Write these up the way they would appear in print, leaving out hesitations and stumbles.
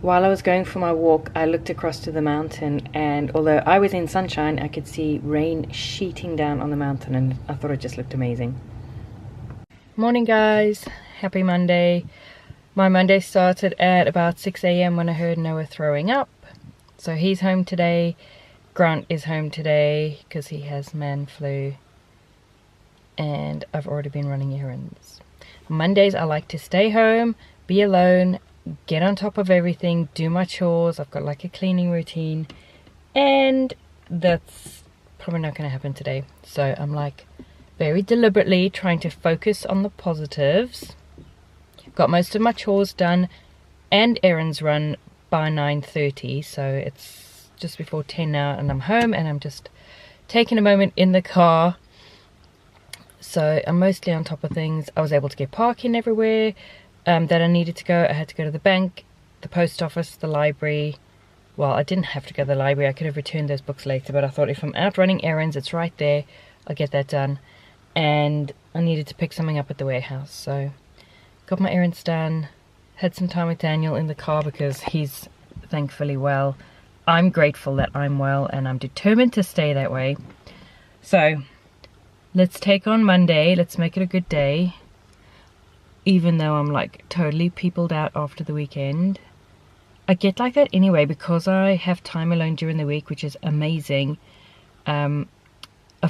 While I was going for my walk, I looked across to the mountain, and although I was in sunshine, I could see rain sheeting down on the mountain, and I thought it just looked amazing. Morning guys, happy Monday. My Monday started at about 6 a.m. when I heard Noah throwing up. So he's home today. Grant is home today because he has man flu. And I've already been running errands. Mondays I like to stay home, be alone, get on top of everything, do my chores. I've got like a cleaning routine, and that's probably not going to happen today. So I'm like very deliberately trying to focus on the positives. Got most of my chores done and errands run by 9:30, so it's just before 10 now, and I'm home and I'm just taking a moment in the car. So I'm mostly on top of things. I was able to get parking everywhere that I needed to go. I had to go to the bank, the post office, the library. Well, I didn't have to go to the library. I could have returned those books later, but I thought if I'm out running errands, it's right there. I'll get that done. And I needed to pick something up at the warehouse. So got my errands done. Had some time with Daniel in the car because he's thankfully well. I'm grateful that I'm well, and I'm determined to stay that way. So let's take on Monday. Let's make it a good day. Even though I'm like totally peopled out after the weekend. I get like that anyway because I have time alone during the week, which is amazing. I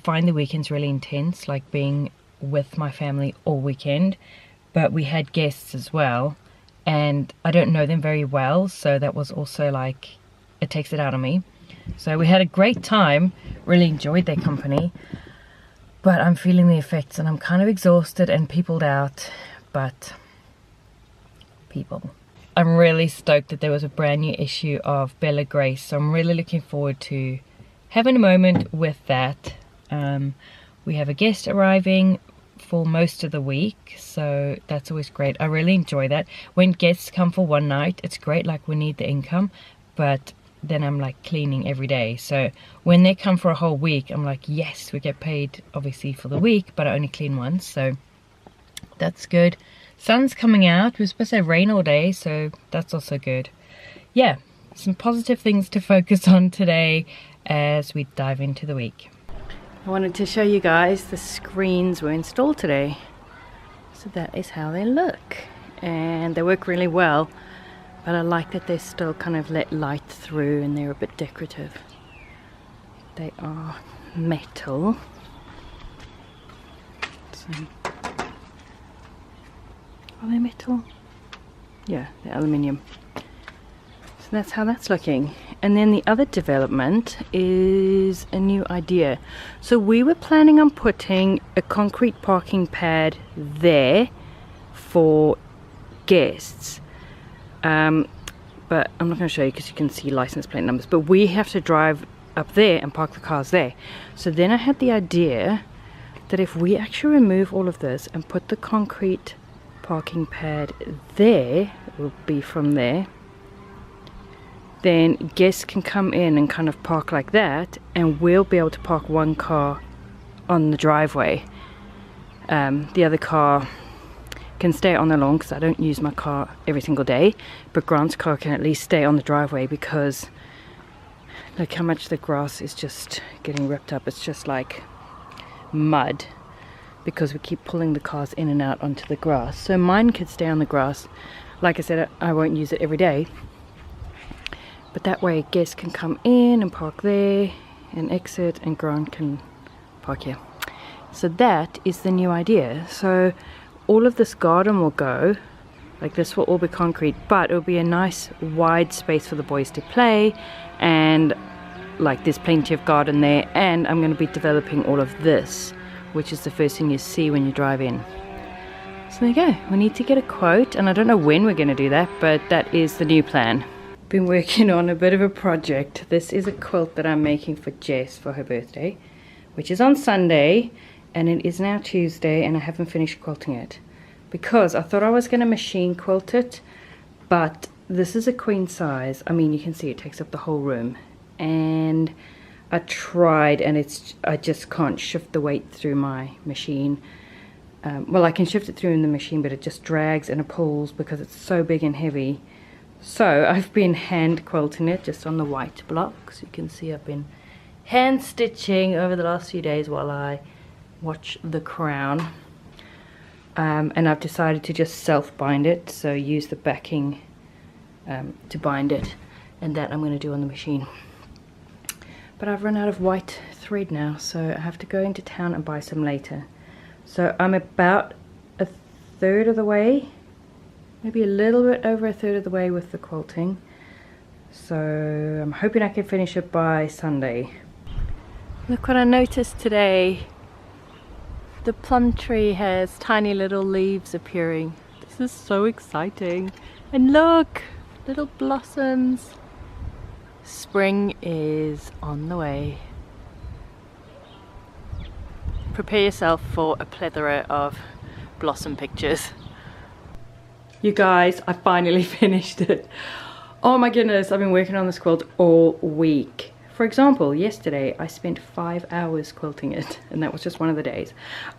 find the weekends really intense, like being with my family all weekend. But we had guests as well, and I don't know them very well, so that was also like, it takes it out of me. So we had a great time, really enjoyed their company. But I'm feeling the effects, and I'm kind of exhausted and peopled out. But people, I'm really stoked that there was a brand new issue of Bella Grace, so I'm really looking forward to having a moment with that. We have a guest arriving for most of the week, so that's always great. I really enjoy that. When guests come for one night, it's great, like we need the income, but then I'm like cleaning every day. So when they come for a whole week, I'm like, yes, we get paid obviously for the week, but I only clean once, so that's good. Sun's coming out. We're supposed to have rain all day, so that's also good. Yeah, some positive things to focus on today as we dive into the week. I wanted to show you guys the screens were installed today. So that is how they look. And they work really well, but I like that they still kind of let light through and they're a bit decorative. They are metal. So, are they metal? Yeah, they're aluminium. So that's how that's looking. And then the other development is a new idea. So we were planning on putting a concrete parking pad there for guests. But I'm not going to show you because you can see license plate numbers. But we have to drive up there and park the cars there. So then I had the idea that if we actually remove all of this and put the concrete parking pad there, it will be from there, then guests can come in and kind of park like that, and we'll be able to park one car on the driveway. The other car can stay on the lawn because I don't use my car every single day, but Grant's car can at least stay on the driveway because look how much the grass is just getting ripped up. It's just like mud because we keep pulling the cars in and out onto the grass. So mine could stay on the grass. Like I said, I won't use it every day, but that way guests can come in and park there and exit, and Grant can park here. So that is the new idea. So all of this garden will go, like this will all be concrete, but it'll be a nice wide space for the boys to play, and like there's plenty of garden there. And I'm going to be developing all of this, which is the first thing you see when you drive in. So there you go. We need to get a quote, and I don't know when we're going to do that, but that is the new plan. Been working on a bit of a project. This is a quilt that I'm making for Jess for her birthday, which is on Sunday, and it is now Tuesday, and I haven't finished quilting it because I thought I was going to machine quilt it, but this is a queen size. I mean, you can see it takes up the whole room, and I tried, and I just can't shift the weight through my machine. Well, I can shift it through in the machine, but it just drags and it pulls because it's so big and heavy. So I've been hand quilting it just on the white block. So you can see I've been hand stitching over the last few days while I watch the crown. And I've decided to just self-bind it, so use the backing to bind it, and that I'm going to do on the machine. But I've run out of white thread now, so I have to go into town and buy some later. So I'm about a third of the way, maybe a little bit over a third of the way with the quilting. So I'm hoping I can finish it by Sunday. Look what I noticed today. The plum tree has tiny little leaves appearing. This is so exciting. And look, little blossoms. Spring is on the way. Prepare yourself for a plethora of blossom pictures. You guys, I finally finished it. Oh my goodness, I've been working on this quilt all week. For example, yesterday I spent 5 hours quilting it, and that was just one of the days.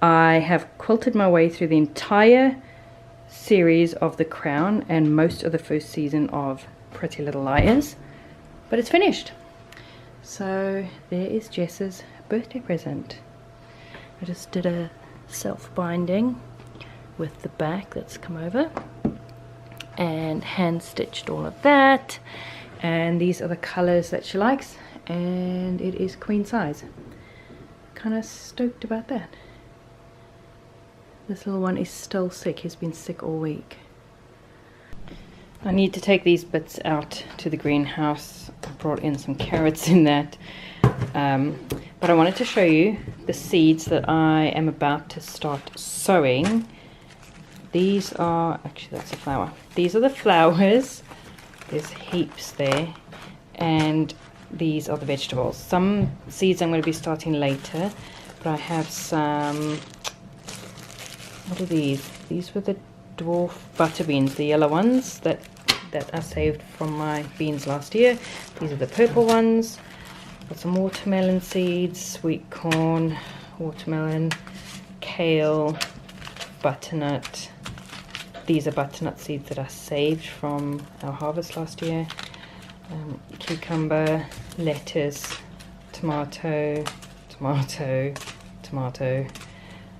I have quilted my way through the entire series of The Crown and most of the first season of Pretty Little Liars, but it's finished. So there is Jess's birthday present. I just did a self-binding with the back that's come over and hand stitched all of that, and these are the colors that she likes, and it is queen size. Kind of stoked about that. This little one is still sick. He's been sick all week. I need to take these bits out to the greenhouse. I brought in some carrots in that, but I wanted to show you the seeds that I am about to start sowing. These are, actually that's a flower. These are the flowers. There's heaps there, and these are the vegetables. Some seeds I'm going to be starting later, but I have some, what are these? These were the dwarf butter beans, the yellow ones that I saved from my beans last year. These are the purple ones. Got some watermelon seeds, sweet corn, watermelon, kale, butternut. These are butternut seeds that I saved from our harvest last year. Cucumber, lettuce, tomato,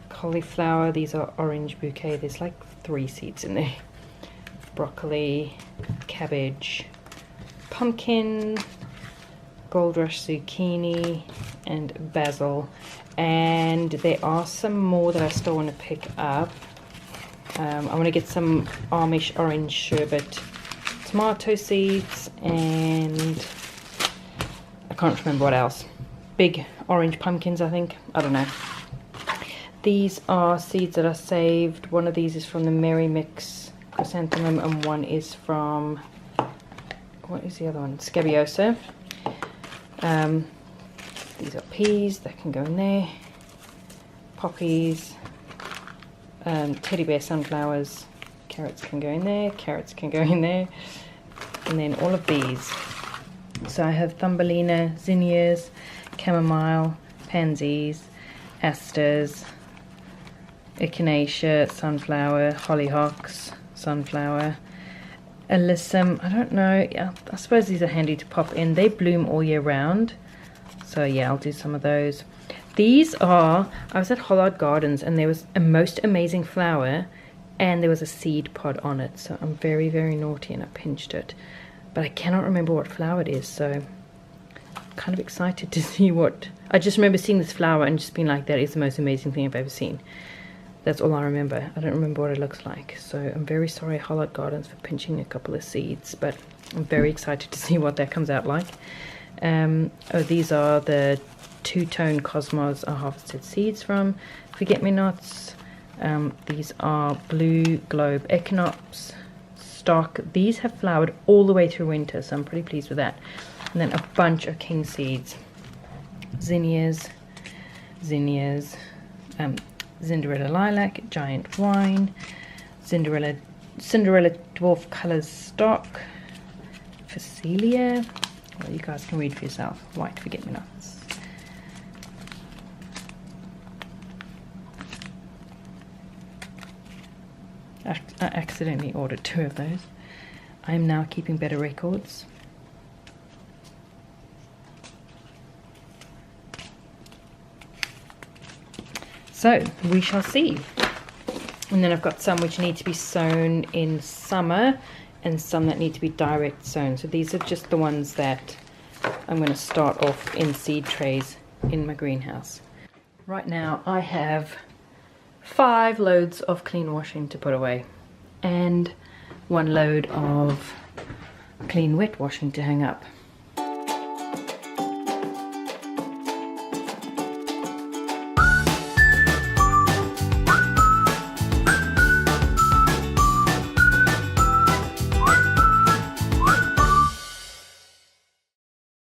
cauliflower. These are orange bouquet. There's like 3 seeds in there. Broccoli, cabbage, pumpkin, gold rush zucchini, and basil. And there are some more that I still want to pick up. I want to get some Amish orange sherbet tomato seeds, and I can't remember what else. Big orange pumpkins, I think. I don't know. These are seeds that I saved. One of these is from the Merry Mix chrysanthemum, and one is from, what is the other one? Scabiosa. These are peas that can go in there. Poppies. Teddy bear sunflowers. Carrots can go in there, carrots can go in there, and then all of these. So I have Thumbelina, zinnias, chamomile, pansies, asters, echinacea, sunflower, hollyhocks, sunflower, alyssum. I don't know, yeah, I suppose these are handy to pop in. They bloom all year round, so yeah, I'll do some of those. These are, I was at Hollard Gardens and there was a most amazing flower, and there was a seed pod on it, so I'm very, very naughty and I pinched it, but I cannot remember what flower it is, so I'm kind of excited to see what. I just remember seeing this flower and just being like, that is the most amazing thing I've ever seen. That's all I remember. I don't remember what it looks like, so I'm very sorry Hollard Gardens for pinching a couple of seeds, but I'm very excited to see what that comes out like. Oh, these are the two-tone cosmos I harvested seeds from. Forget-me-nots. These are blue globe echinops stock. These have flowered all the way through winter, so I'm pretty pleased with that. And then a bunch of king seeds. Zinnias, Cinderella lilac, giant wine, Cinderella dwarf colors stock, Phacelia. Well, you guys can read for yourself. White forget-me-nots. I accidentally ordered 2 of those. I'm now keeping better records. So we shall see. And then I've got some which need to be sown in summer and some that need to be direct sown. So these are just the ones that I'm going to start off in seed trays in my greenhouse. Right now I have 5 loads of clean washing to put away and 1 load of clean wet washing to hang up.